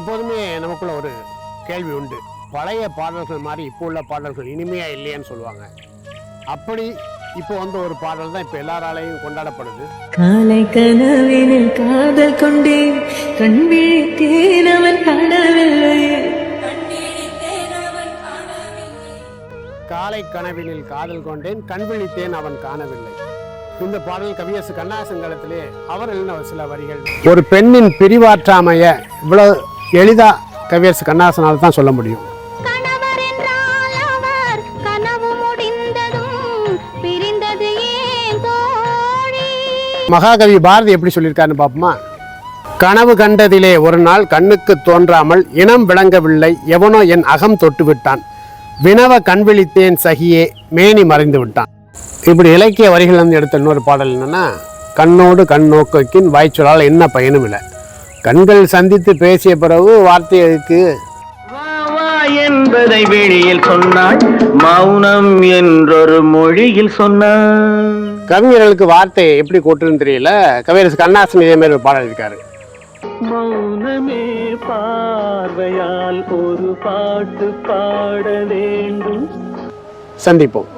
எப்போதுமே நமக்குள்ள ஒரு கேள்வி உண்டு. பழைய பாடல்கள் மாதிரி இப்போ உள்ள பாடல்கள் இனிமையா இல்லையான்னு சொல்லுவாங்க. அப்படி இப்போ வந்து ஒரு பாடல் தான் இப்போ எல்லாராலையும் கொண்டாடப்படுது. காலை கனவினில் காதல் கொண்டே கண் விழித்தேன் அவன் காணவில்லை. காலை கனவினில் காதல் கொண்டேன் கண் விழித்தேன் அவன் காணவில்லை. இந்த பாடல் கவியரசு கண்ணதாசன் காலத்திலே அவர் எழுதின சில வரிகள். ஒரு பெண்ணின் பிரிவாற்றாமைய இவ்வளவு எளிதா கவியரசு கண்ணதாசனால் தான் சொல்ல முடியும். மகாகவி பாரதி எப்படி சொல்லியிருக்காருன்னு பார்ப்போமா? கனவு கண்டதிலே ஒரு நாள் கண்ணுக்கு தோன்றாமல் இனம் விளங்கவில்லை எவனோ என் அகம் தொட்டு விட்டான், வினவ கண் விழித்தேன் சகியே மேனி மறைந்து விட்டான். இப்படி இலக்கிய வரிகள் வந்து எடுத்த இன்னொரு பாடல் என்னன்னா, கண்ணோடு கண் நோக்கின் வாய்ச்சொலால் என்ன பயனும் இல்லை, கண்கள் சந்தித்து பேசிய பிறகு வார்த்தை எதுக்கு என்பதை வெளியில் சொன்னாள், மௌனம் என்றொரு மொழியில் சொன்னாள். கவிஞர்களுக்கு வார்த்தை எப்படி கூட்டுன்னு தெரியல. கவியரசு கண்ணதாசன் இதே மாதிரி ஒரு பாடல் இருக்காரு. மௌனமே பார்வையால் ஒரு பாட்டு பாட வேண்டும். சந்திப்போம்.